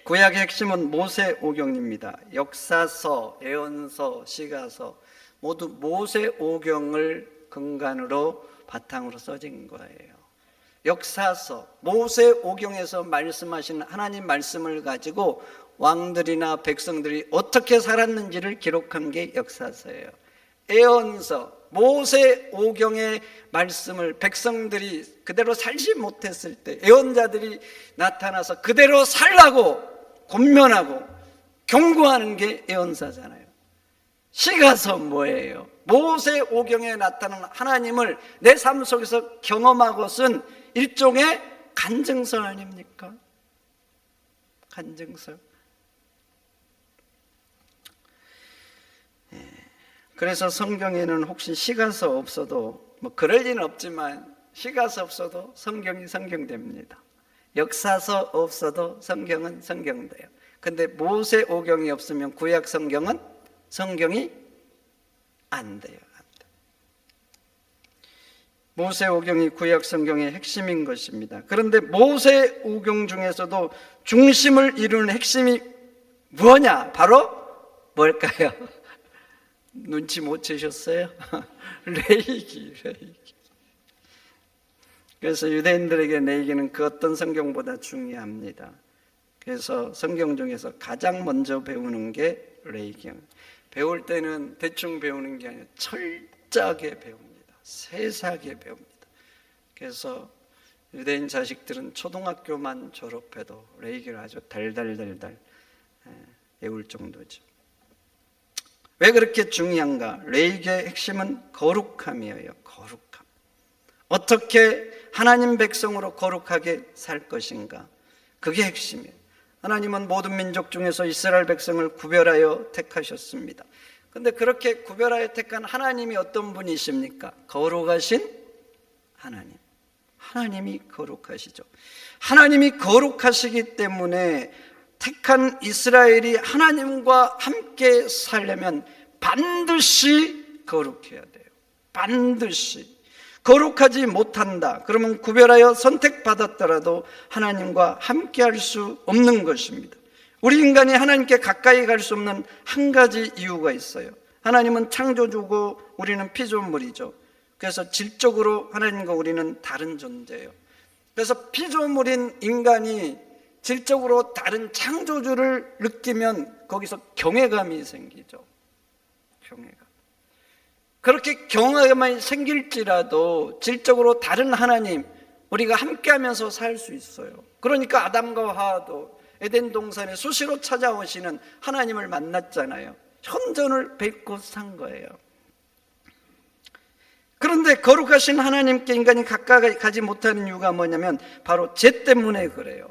구약의 핵심은 모세오경입니다. 역사서, 예언서, 시가서 모두 모세오경을 근간으로 바탕으로 써진 거예요. 역사서, 모세오경에서 말씀하신 하나님 말씀을 가지고 왕들이나 백성들이 어떻게 살았는지를 기록한 게 역사서예요. 예언서, 모세오경의 말씀을 백성들이 그대로 살지 못했을 때 예언자들이 나타나서 그대로 살라고 권면하고 경고하는 게 예언서잖아요. 시가서 뭐예요? 모세오경에 나타나는 하나님을 내 삶 속에서 경험하고선 일종의 간증서 아닙니까? 간증서. 그래서 성경에는 혹시 시가서 없어도 뭐 그럴 리는 없지만 시가서 없어도 성경이 성경됩니다. 역사서 없어도 성경은 성경돼요. 근데 모세오경이 없으면 구약 성경은 성경이 안 돼요. 모세오경이 구약 성경의 핵심인 것입니다. 그런데 모세오경 중에서도 중심을 이루는 핵심이 뭐냐? 바로 뭘까요? 눈치 못 채셨어요? 레위기. 그래서 유대인들에게 레위기는 그 어떤 성경보다 중요합니다. 그래서 성경 중에서 가장 먼저 배우는 게 레위기입니다. 배울 때는 대충 배우는 게 아니라 철저하게 배웁니다. 세세하게 배웁니다. 그래서 유대인 자식들은 초등학교만 졸업해도 레위기를 아주 달달달달 외울 정도죠. 왜 그렇게 중요한가? 레위기의 핵심은 거룩함이에요. 거룩함. 어떻게 하나님 백성으로 거룩하게 살 것인가? 그게 핵심이에요. 하나님은 모든 민족 중에서 이스라엘 백성을 구별하여 택하셨습니다. 그런데 그렇게 구별하여 택한 하나님이 어떤 분이십니까? 거룩하신 하나님. 하나님이 거룩하시죠. 하나님이 거룩하시기 때문에 택한 이스라엘이 하나님과 함께 살려면 반드시 거룩해야 돼요. 반드시. 거룩하지 못한다. 그러면 구별하여 선택받았더라도 하나님과 함께 할 수 없는 것입니다. 우리 인간이 하나님께 가까이 갈 수 없는 한 가지 이유가 있어요. 하나님은 창조주고 우리는 피조물이죠. 그래서 질적으로 하나님과 우리는 다른 존재예요. 그래서 피조물인 인간이 질적으로 다른 창조주를 느끼면 거기서 경외감이 생기죠. 경외감. 그렇게 경외감이 생길지라도 질적으로 다른 하나님, 우리가 함께하면서 살 수 있어요. 그러니까 아담과 하와도 에덴 동산에 수시로 찾아오시는 하나님을 만났잖아요. 현존을 뵙고 산 거예요. 그런데 거룩하신 하나님께 인간이 가까이 가지 못하는 이유가 뭐냐면 바로 죄 때문에 그래요.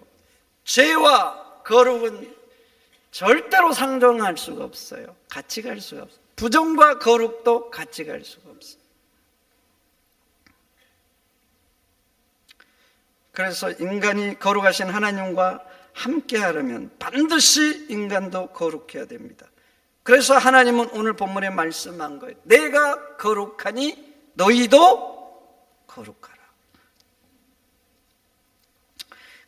죄와 거룩은 절대로 상종할 수가 없어요. 같이 갈 수가 없어요. 부정과 거룩도 같이 갈 수가 없어요. 그래서 인간이 거룩하신 하나님과 함께 하려면 반드시 인간도 거룩해야 됩니다. 그래서 하나님은 오늘 본문에 말씀한 거예요. 내가 거룩하니 너희도 거룩하라.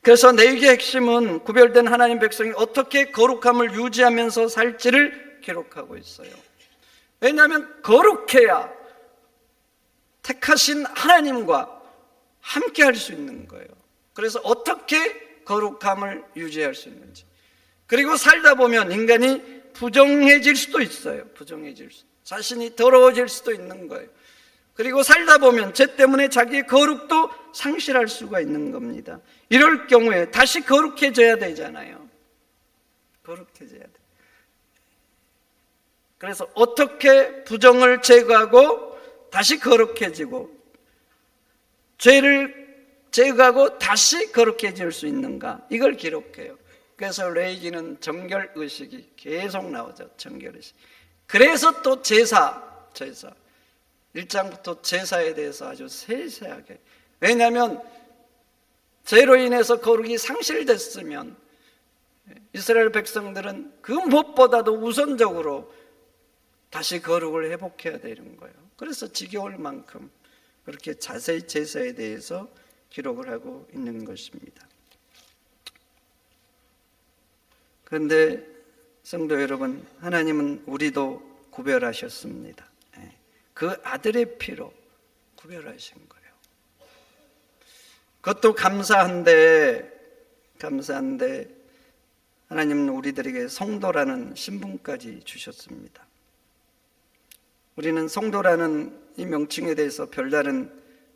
그래서 레위기의 핵심은 구별된 하나님 백성이 어떻게 거룩함을 유지하면서 살지를 기록하고 있어요. 왜냐하면 거룩해야 택하신 하나님과 함께 할 수 있는 거예요. 그래서 어떻게 거룩함을 유지할 수 있는지. 그리고 살다 보면 인간이 부정해질 수도 있어요. 부정해질 수. 자신이 더러워질 수도 있는 거예요. 그리고 살다 보면 죄 때문에 자기의 거룩도 상실할 수가 있는 겁니다. 이럴 경우에 다시 거룩해져야 되잖아요. 거룩해져야 돼. 그래서 어떻게 부정을 제거하고 다시 거룩해지고 죄를 제거하고 다시 거룩해질 수 있는가? 이걸 기록해요. 그래서 레위기는 정결의식이 계속 나오죠. 정결의식. 그래서 또 제사 1장부터 제사에 대해서 아주 세세하게. 왜냐하면 죄로 인해서 거룩이 상실됐으면 이스라엘 백성들은 그 무엇보다도 우선적으로 다시 거룩을 회복해야 되는 거예요. 그래서 지겨울 만큼 그렇게 자세히 제사에 대해서 기록을 하고 있는 것입니다. 그런데 성도 여러분, 하나님은 우리도 구별하셨습니다. 그 아들의 피로 구별하신 거예요. 그것도 감사한데 하나님은 우리들에게 성도라는 신분까지 주셨습니다. 우리는 성도라는 이 명칭에 대해서 별다른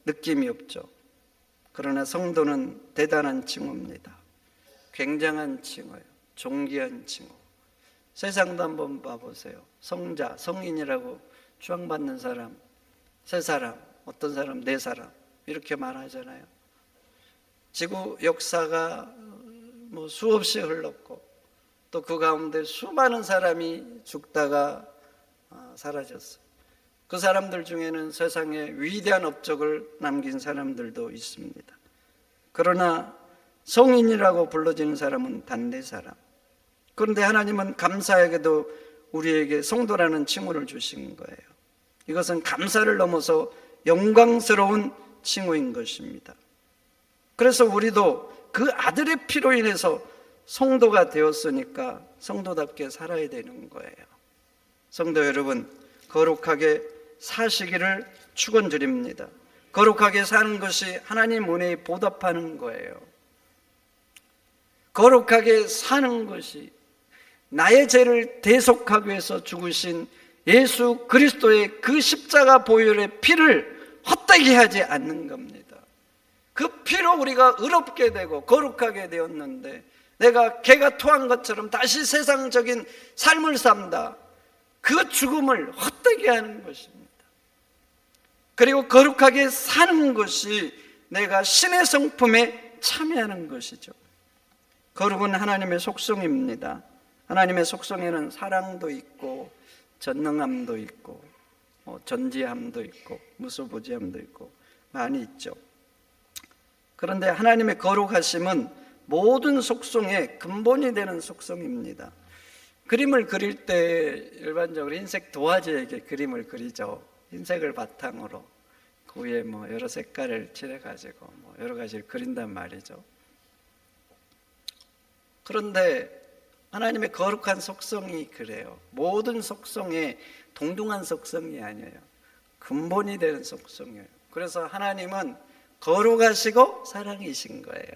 느낌이 없죠. 그러나 성도는 대단한 칭호입니다. 굉장한 칭호예요. 존귀한 칭호. 세상도 한번 봐보세요. 성자, 성인이라고 추앙받는 사람, 세 사람, 어떤 사람, 네 사람 이렇게 말하잖아요. 지구 역사가 수없이 흘렀고 또 그 가운데 수많은 사람이 죽다가 사라졌어요. 그 사람들 중에는 세상에 위대한 업적을 남긴 사람들도 있습니다. 그러나 성인이라고 불러지는 사람은 단 네 사람. 그런데 하나님은 감사하게도 우리에게 성도라는 칭호를 주신 거예요. 이것은 감사를 넘어서 영광스러운 칭호인 것입니다. 그래서 우리도 그 아들의 피로 인해서 성도가 되었으니까 성도답게 살아야 되는 거예요. 성도 여러분, 거룩하게 사시기를 축원드립니다. 거룩하게 사는 것이 하나님 은혜에 보답하는 거예요. 거룩하게 사는 것이 나의 죄를 대속하기 위해서 죽으신 예수 그리스도의 그 십자가 보혈의 피를 헛되게 하지 않는 겁니다. 그 피로 우리가 의롭게 되고 거룩하게 되었는데 내가 개가 토한 것처럼 다시 세상적인 삶을 산다. 그 죽음을 헛되게 하는 것입니다. 그리고 거룩하게 사는 것이 내가 신의 성품에 참여하는 것이죠. 거룩은 하나님의 속성입니다. 하나님의 속성에는 사랑도 있고 전능함도 있고 전지함도 있고 무소부지함도 있고 많이 있죠. 그런데 하나님의 거룩하심은 모든 속성의 근본이 되는 속성입니다. 그림을 그릴 때 일반적으로 흰색 도화지에게 그림을 그리죠. 흰색을 바탕으로 그 위에 여러 색깔을 칠해가지고 여러 가지를 그린단 말이죠. 그런데 하나님의 거룩한 속성이 그래요. 모든 속성에 동등한 속성이 아니에요. 근본이 되는 속성이에요. 그래서 하나님은 거룩하시고 사랑이신 거예요.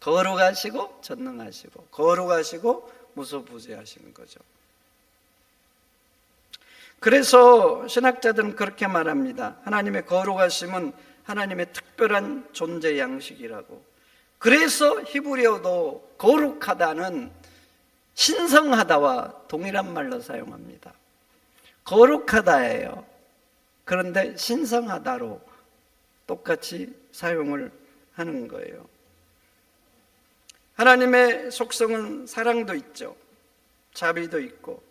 거룩하시고 전능하시고 거룩하시고 무소부지하신 거죠. 그래서 신학자들은 그렇게 말합니다. 하나님의 거룩하심은 하나님의 특별한 존재 양식이라고. 그래서 히브리어도 거룩하다는 신성하다와 동일한 말로 사용합니다. 거룩하다예요. 그런데 신성하다로 똑같이 사용을 하는 거예요. 하나님의 속성은 사랑도 있죠. 자비도 있고.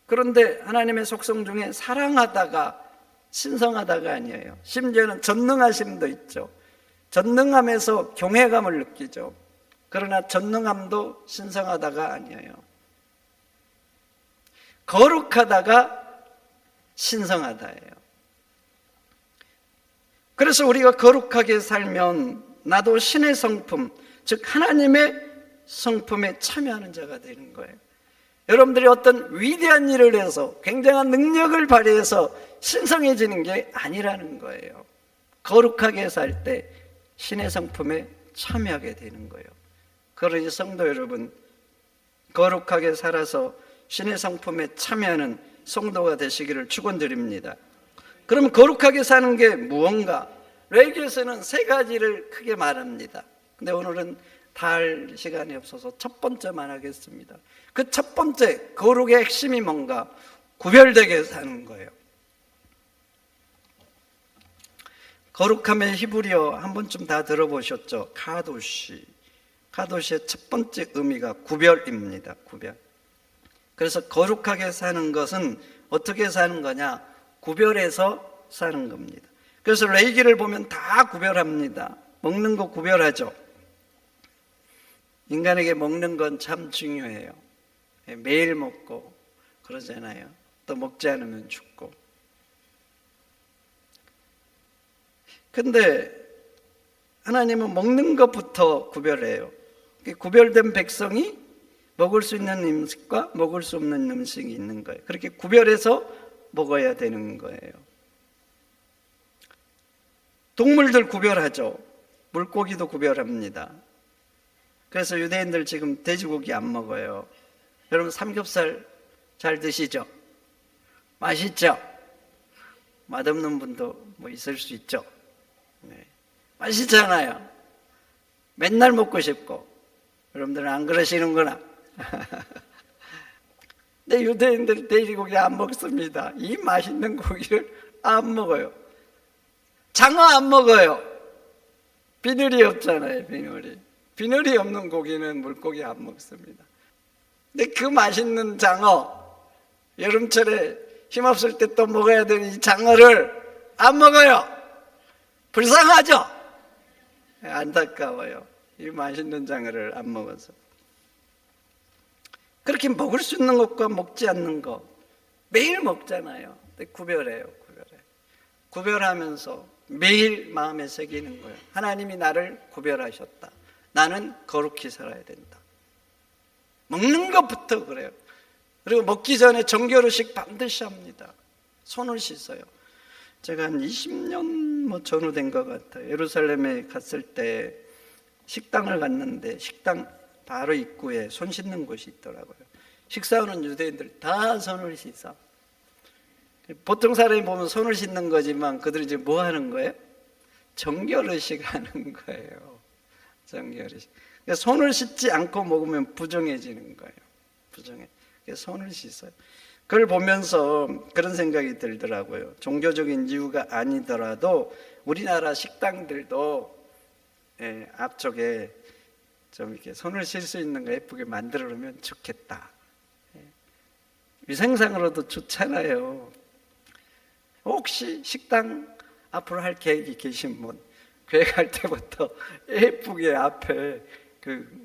그런데 하나님의 속성 중에 사랑하다가 신성하다가 아니에요. 심지어는 전능하심도 있죠. 전능함에서 경외감을 느끼죠. 그러나 전능함도 신성하다가 아니에요. 거룩하다가 신성하다예요. 그래서 우리가 거룩하게 살면 나도 신의 성품, 즉 하나님의 성품에 참여하는 자가 되는 거예요. 여러분들이 어떤 위대한 일을 해서 굉장한 능력을 발휘해서 신성해지는 게 아니라는 거예요. 거룩하게 살 때 신의 성품에 참여하게 되는 거예요. 그러니 성도 여러분, 거룩하게 살아서 신의 성품에 참여하는 성도가 되시기를 축원드립니다. 그럼 거룩하게 사는 게 무언가? 레위기에서는 세 가지를 크게 말합니다. 근데 오늘은 다 할 시간이 없어서 첫 번째만 하겠습니다. 그 첫 번째 거룩의 핵심이 뭔가? 구별되게 사는 거예요. 거룩함의 히브리어 한 번쯤 다 들어보셨죠? 카도시. 카도시의 첫 번째 의미가 구별입니다. 구별. 그래서 거룩하게 사는 것은 어떻게 사는 거냐? 구별해서 사는 겁니다. 그래서 레위기를 보면 다 구별합니다. 먹는 거 구별하죠. 인간에게 먹는 건 참 중요해요. 매일 먹고 그러잖아요. 또 먹지 않으면 죽고. 근데 하나님은 먹는 것부터 구별해요. 구별된 백성이 먹을 수 있는 음식과 먹을 수 없는 음식이 있는 거예요. 그렇게 구별해서 먹어야 되는 거예요. 동물들 구별하죠. 물고기도 구별합니다. 그래서 유대인들 지금 돼지고기 안 먹어요. 여러분 삼겹살 잘 드시죠? 맛있죠? 맛없는 분도 뭐 있을 수 있죠. 네. 맛있잖아요. 맨날 먹고 싶고. 여러분들은 안 그러시는구나. 근데 유대인들 돼지고기 안 먹습니다. 이 맛있는 고기를 안 먹어요. 장어 안 먹어요. 비늘이 없잖아요. 비늘이 없는 고기는 물고기 안 먹습니다. 근데 그 맛있는 장어, 여름철에 힘없을 때 또 먹어야 되는 이 장어를 안 먹어요. 불쌍하죠? 안타까워요. 이 맛있는 장어를 안 먹어서. 그렇게 먹을 수 있는 것과 먹지 않는 것 매일 먹잖아요. 근데 구별해요. 구별하면서 매일 마음에 새기는 거예요. 하나님이 나를 구별하셨다. 나는 거룩히 살아야 된다. 먹는 것부터 그래요. 그리고 먹기 전에 정결의식 반드시 합니다. 손을 씻어요. 제가 한 20년 전후 된 것 같아요. 예루살렘에 갔을 때 식당을 갔는데 식당 바로 입구에 손 씻는 곳이 있더라고요. 식사하는 유대인들 다 손을 씻어. 보통 사람이 보면 손을 씻는 거지만 그들이 이제 뭐 하는 거예요? 정결의식 하는 거예요. 정결의식. 손을 씻지 않고 먹으면 부정해지는 거예요. 부정해. 손을 씻어요. 그걸 보면서 그런 생각이 들더라고요. 종교적인 이유가 아니더라도 우리나라 식당들도 앞쪽에 좀 이렇게 손을 쉴 수 있는 거 예쁘게 만들어 놓으면 좋겠다. 위생상으로도 좋잖아요. 혹시 식당 앞으로 할 계획이 계신 분, 계획할 때부터 예쁘게 앞에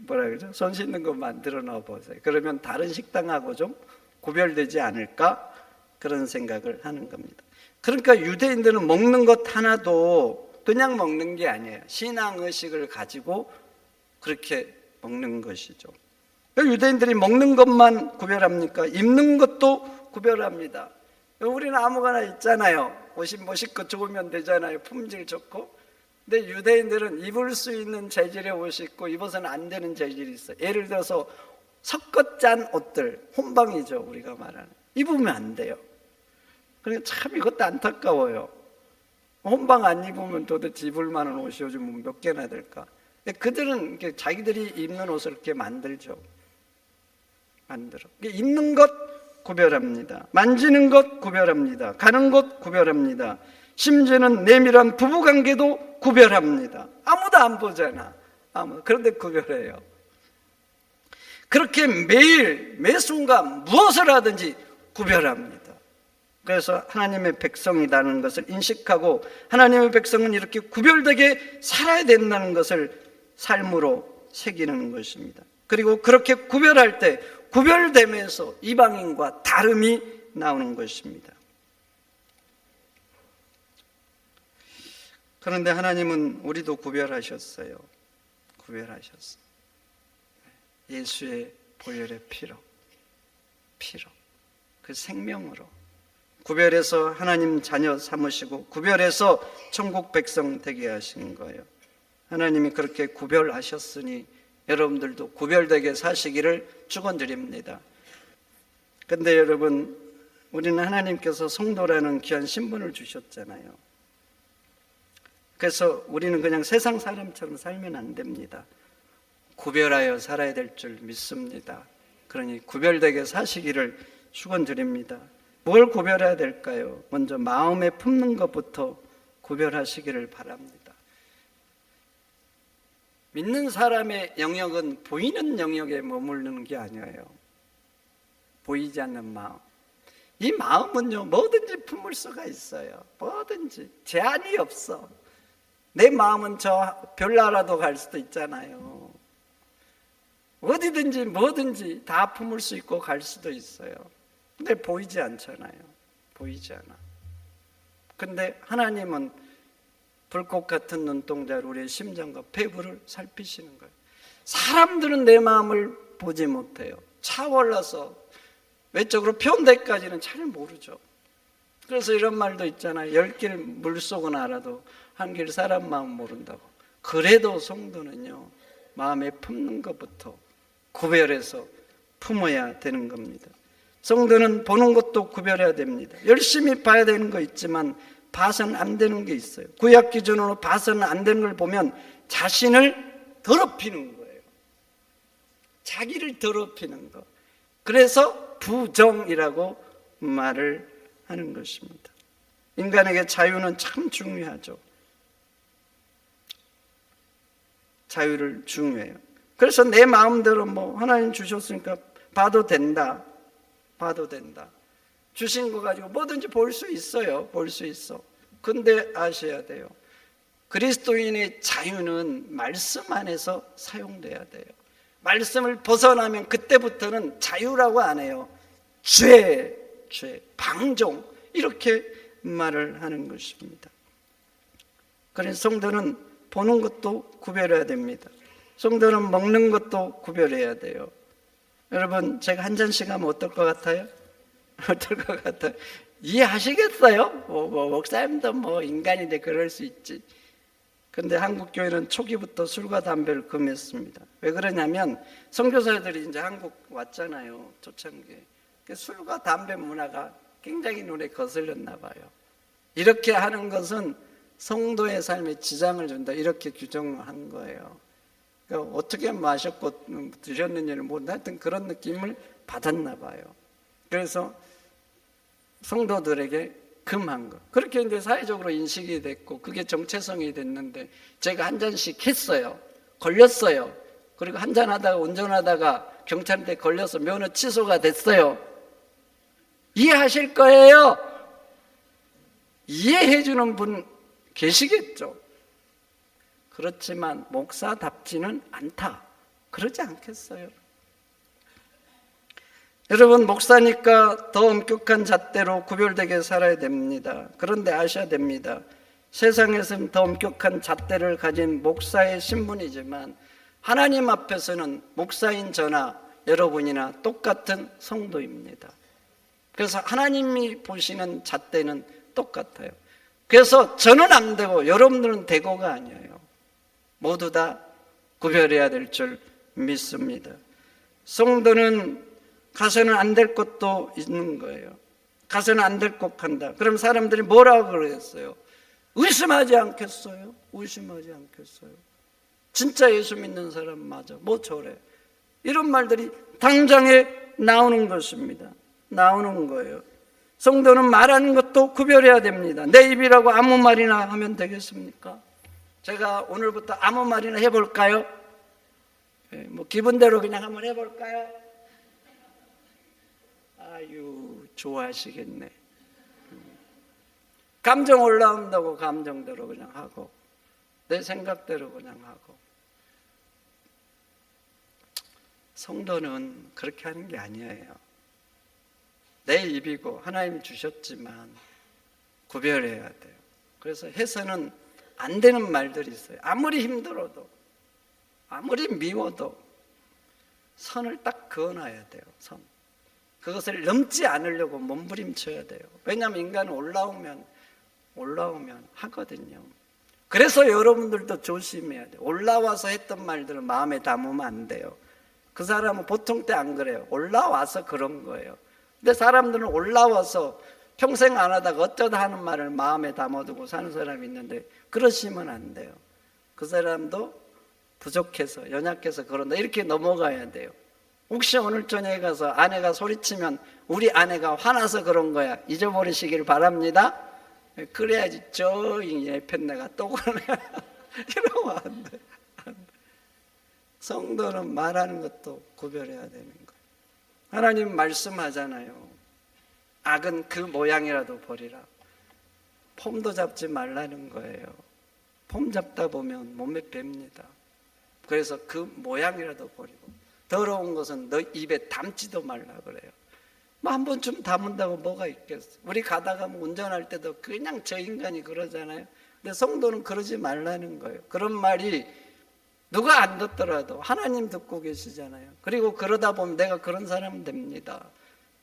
뭐라 그러죠? 손 씻는 거 만들어 넣어 보세요. 그러면 다른 식당하고 좀 구별되지 않을까? 그런 생각을 하는 겁니다. 그러니까 유대인들은 먹는 것 하나도 그냥 먹는 게 아니에요. 신앙의식을 가지고 그렇게 먹는 것이죠. 유대인들이 먹는 것만 구별합니까? 입는 것도 구별합니다. 우리는 아무거나 있잖아요. 옷이 멋있고 좋으면 되잖아요. 품질 좋고. 근데 유대인들은 입을 수 있는 재질의 옷이 있고 입어서는 안 되는 재질이 있어요. 예를 들어서 섞어 짠 옷들, 혼방이죠. 우리가 말하는. 입으면 안 돼요. 그러니까 참 이것도 안타까워요. 혼방 안 입으면 도대체 입을 만한 옷이 요즘 몇 개나 될까? 그들은 자기들이 입는 옷을 이렇게 만들죠. 입는 것 구별합니다. 만지는 것 구별합니다. 가는 것 구별합니다. 심지어는 내밀한 부부관계도 구별합니다. 아무도 안 보잖아. 그런데 구별해요. 그렇게 매일 매 순간 무엇을 하든지 구별합니다. 그래서 하나님의 백성이라는 것을 인식하고 하나님의 백성은 이렇게 구별되게 살아야 된다는 것을 삶으로 새기는 것입니다. 그리고 그렇게 구별할 때 구별됨에서 이방인과 다름이 나오는 것입니다. 그런데 하나님은 우리도 구별하셨어요. 구별하셨어요. 예수의 보혈의 피로 그 생명으로 구별해서 하나님 자녀 삼으시고 구별해서 천국 백성 되게 하신 거예요. 하나님이 그렇게 구별하셨으니 여러분들도 구별되게 사시기를 축원드립니다. 근데 여러분, 우리는 하나님께서 성도라는 귀한 신분을 주셨잖아요. 그래서 우리는 그냥 세상 사람처럼 살면 안 됩니다. 구별하여 살아야 될 줄 믿습니다. 그러니 구별되게 사시기를 축원드립니다. 뭘 구별해야 될까요? 먼저 마음에 품는 것부터 구별하시기를 바랍니다. 믿는 사람의 영역은 보이는 영역에 머무르는 게 아니에요. 보이지 않는 마음. 이 마음은요, 뭐든지 품을 수가 있어요. 뭐든지 제한이 없어. 내 마음은 저 별나라도 갈 수도 있잖아요. 어디든지 뭐든지 다 품을 수 있고 갈 수도 있어요. 근데 보이지 않잖아요. 보이지 않아. 근데 하나님은 불꽃 같은 눈동자로 우리의 심장과 폐부를 살피시는 거예요. 사람들은 내 마음을 보지 못해요. 차올라서 외적으로 표현되기까지는 잘 모르죠. 그래서 이런 말도 있잖아요. 10길 물속은 알아도 한 길 사람 마음 모른다고. 그래도 성도는요, 마음에 품는 것부터 구별해서 품어야 되는 겁니다. 성도는 보는 것도 구별해야 됩니다. 열심히 봐야 되는 거 있지만 봐서는 안 되는 게 있어요. 구약 기준으로 봐서는 안 되는 걸 보면 자신을 더럽히는 거예요. 자기를 더럽히는 거. 그래서 부정이라고 말을 하는 것입니다. 인간에게 자유는 참 중요하죠. 자유를 중요해요. 그래서 내 마음대로 하나님 주셨으니까 봐도 된다. 봐도 된다. 주신 거 가지고 뭐든지 볼 수 있어요. 볼 수 있어. 근데 아셔야 돼요. 그리스도인의 자유는 말씀 안에서 사용돼야 돼요. 말씀을 벗어나면 그때부터는 자유라고 안 해요. 죄, 방종 이렇게 말을 하는 것입니다. 그래서 성도는 보는 것도 구별해야 됩니다. 성도는 먹는 것도 구별해야 돼요. 여러분, 제가 한 잔씩 하면 어떨 것 같아요? 어떨 것 같아요? 이해하시겠어요? 목사님도 인간인데 그럴 수 있지. 근데 한국 교회는 초기부터 술과 담배를 금했습니다. 왜 그러냐면 선교사들이 이제 한국 왔잖아요. 초창기에. 술과 담배 문화가 굉장히 눈에 거슬렸나 봐요. 이렇게 하는 것은 성도의 삶에 지장을 준다. 이렇게 규정한 거예요. 그러니까 어떻게 마셨고 드셨는지를 모르는데 하여튼 그런 느낌을 받았나 봐요. 그래서 성도들에게 금한 거. 그렇게 이제 사회적으로 인식이 됐고 그게 정체성이 됐는데 제가 한 잔씩 했어요. 걸렸어요. 그리고 한 잔 하다가 운전하다가 경찰한테 걸려서 면허 취소가 됐어요. 이해하실 거예요. 이해해 주는 분 계시겠죠. 그렇지만 목사답지는 않다. 그러지 않겠어요? 여러분, 목사니까 더 엄격한 잣대로 구별되게 살아야 됩니다. 그런데 아셔야 됩니다. 세상에서는 더 엄격한 잣대를 가진 목사의 신분이지만 하나님 앞에서는 목사인 저나 여러분이나 똑같은 성도입니다. 그래서 하나님이 보시는 잣대는 똑같아요. 그래서 저는 안 되고 여러분들은 되고가 아니에요. 모두 다 구별해야 될 줄 믿습니다. 성도는 가서는 안 될 것도 있는 거예요. 가서는 안 될 것 한다. 그럼 사람들이 뭐라고 그러겠어요? 의심하지 않겠어요? 의심하지 않겠어요? 진짜 예수 믿는 사람 맞아. 뭐 저래? 이런 말들이 당장에 나오는 것입니다. 나오는 거예요. 성도는 말하는 것도 구별해야 됩니다. 내 입이라고 아무 말이나 하면 되겠습니까? 제가 오늘부터 아무 말이나 해볼까요? 기분대로 그냥 한번 해볼까요? 아유, 좋아하시겠네. 감정 올라온다고 감정대로 그냥 하고 내 생각대로 그냥 하고. 성도는 그렇게 하는 게 아니에요. 내 입이고 하나님 주셨지만 구별해야 돼요. 그래서 해서는 안 되는 말들이 있어요. 아무리 힘들어도 아무리 미워도 선을 딱 그어놔야 돼요. 선. 그것을 넘지 않으려고 몸부림쳐야 돼요. 왜냐하면 인간은 올라오면 하거든요. 그래서 여러분들도 조심해야 돼요. 올라와서 했던 말들을 마음에 담으면 안 돼요. 그 사람은 보통 때 안 그래요. 올라와서 그런 거예요. 근데 사람들은 올라와서 평생 안 하다가 어쩌다 하는 말을 마음에 담아두고 사는 사람이 있는데 그러시면 안 돼요. 그 사람도 부족해서 연약해서 그런다 이렇게 넘어가야 돼요. 혹시 오늘 저녁에 가서 아내가 소리치면 우리 아내가 화나서 그런 거야 잊어버리시길 바랍니다. 그래야지 저의 펜내가 또 그러네 이러면 안 돼. 성도는 말하는 것도 구별해야 되는 거예요. 하나님 말씀하잖아요. 악은 그 모양이라도 버리라. 폼도 잡지 말라는 거예요. 폼 잡다 보면 몸에 뺍니다. 그래서 그 모양이라도 버리고 더러운 것은 너 입에 담지도 말라 그래요. 한 번쯤 담은다고 뭐가 있겠어. 우리 가다가 운전할 때도 그냥 저 인간이 그러잖아요. 근데 성도는 그러지 말라는 거예요. 그런 말이 누가 안 듣더라도 하나님 듣고 계시잖아요. 그리고 그러다 보면 내가 그런 사람 됩니다.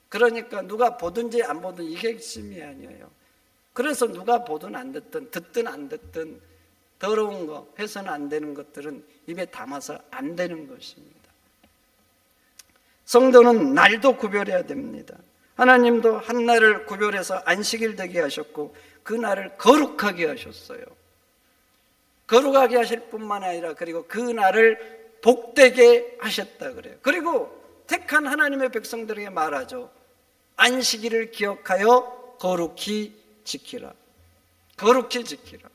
그러니까 누가 보든지 안 보든 이게 핵심이 아니에요. 그래서 누가 보든 안 듣든 안 듣든 더러운 거, 해서는 안 되는 것들은 입에 담아서 안 되는 것입니다. 성도는 날도 구별해야 됩니다. 하나님도 한 날을 구별해서 안식일 되게 하셨고 그 날을 거룩하게 하셨어요. 거룩하게 하실 뿐만 아니라 그리고 그 날을 복되게 하셨다 그래요. 그리고 택한 하나님의 백성들에게 말하죠. 안식일을 기억하여 거룩히 지키라. 거룩히 지키라.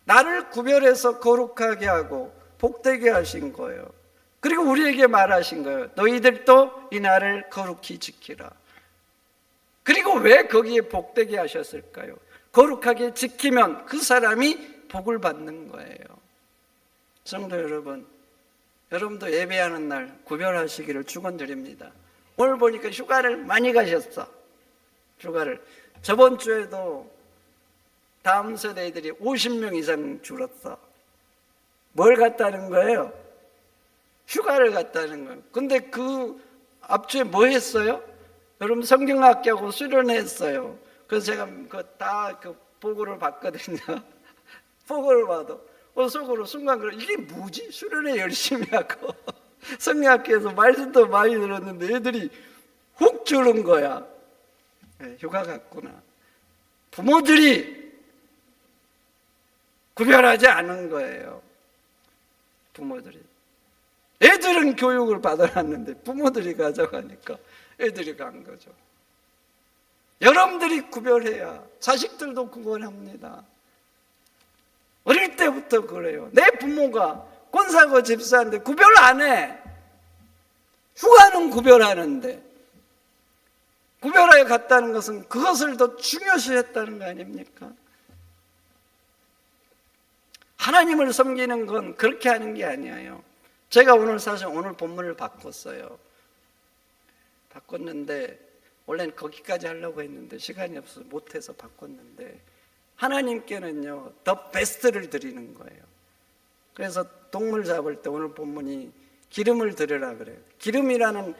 나를 구별해서 거룩하게 하고 복되게 하신 거예요. 그리고 우리에게 말하신 거예요. 너희들도 이 날을 거룩히 지키라. 그리고 왜 거기에 복되게 하셨을까요? 거룩하게 지키면 그 사람이 복을 받는 거예요. 성도 여러분, 여러분도 예배하는 날 구별하시기를 축원드립니다. 오늘 보니까 휴가를 많이 가셨어. 휴가를. 저번 주에도 다음 세대들이 50명 이상 줄었어. 뭘 갔다는 거예요? 휴가를 갔다는 거예요. 근데 그 앞주에 뭐 했어요? 여러분 성경학교하고 수련했어요. 그래서 제가 그 보고를 봤거든요. 보고를 봐도 속으로 순간 그래, 이게 뭐지? 수련회 열심히 하고 성경학교에서 말씀도 많이 들었는데 애들이 훅 주는 거야. 네, 휴가 갔구나. 부모들이 구별하지 않은 거예요. 부모들이. 애들은 교육을 받아놨는데 부모들이 가져가니까 애들이 간 거죠. 여러분들이 구별해야 자식들도 구별합니다. 어릴 때부터 그래요. 내 부모가 권사고 집사인데 구별 안 해. 휴가는 구별하는데 구별하여 갔다는 것은 그것을 더 중요시 했다는 거 아닙니까? 하나님을 섬기는 건 그렇게 하는 게 아니에요. 제가 사실 오늘 본문을 바꿨어요. 바꿨는데 원래는 거기까지 하려고 했는데 시간이 없어서 못해서 바꿨는데 하나님께는요 더 베스트를 드리는 거예요. 그래서 동물 잡을 때 오늘 본문이 기름을 드리라 그래요. 기름이라는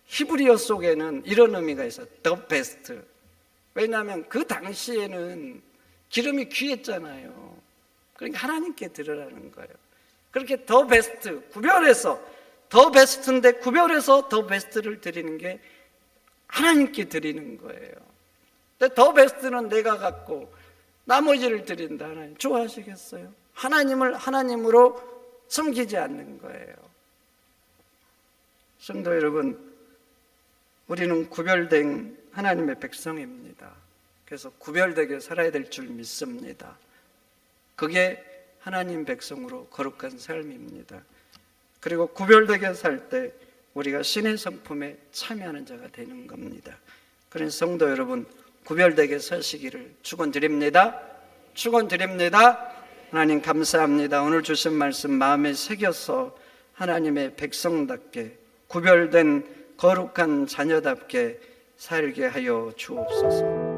히브리어 속에는 이런 의미가 있어요. 더 베스트. 왜냐하면 그 당시에는 기름이 귀했잖아요. 그러니까 하나님께 드리라는 거예요. 그렇게 더 베스트, 구별해서 더 베스트인데 구별해서 더 베스트를 드리는 게 하나님께 드리는 거예요. 근데 더 베스트는 내가 갖고 나머지를 드린다. 하나님 좋아하시겠어요? 하나님을 하나님으로 섬기지 않는 거예요. 성도 여러분, 우리는 구별된 하나님의 백성입니다. 그래서 구별되게 살아야 될 줄 믿습니다. 그게 하나님 백성으로 거룩한 삶입니다. 그리고 구별되게 살 때 우리가 신의 성품에 참여하는 자가 되는 겁니다. 그래서 성도 여러분, 구별되게 사시기를 축원드립니다. 축원드립니다. 하나님 감사합니다. 오늘 주신 말씀 마음에 새겨서 하나님의 백성답게 구별된 거룩한 자녀답게 살게 하여 주옵소서.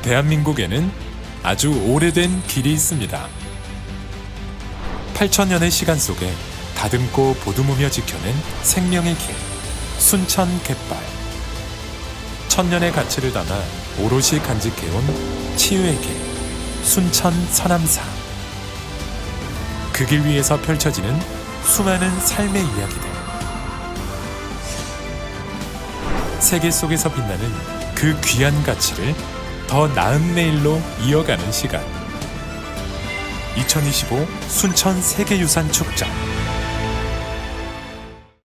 대한민국에는 아주 오래된 길이 있습니다. 8,000년의 시간 속에 다듬고 보듬으며 지켜낸 생명의 길, 순천 갯발. 1000년의 가치를 담아 오롯이 간직해온 치유의 길, 순천 서남사. 그 길 위에서 펼쳐지는 수많은 삶의 이야기들. 세계 속에서 빛나는 그 귀한 가치를 더 나은 내일로 이어가는 시간. 2025 순천 세계유산 축전.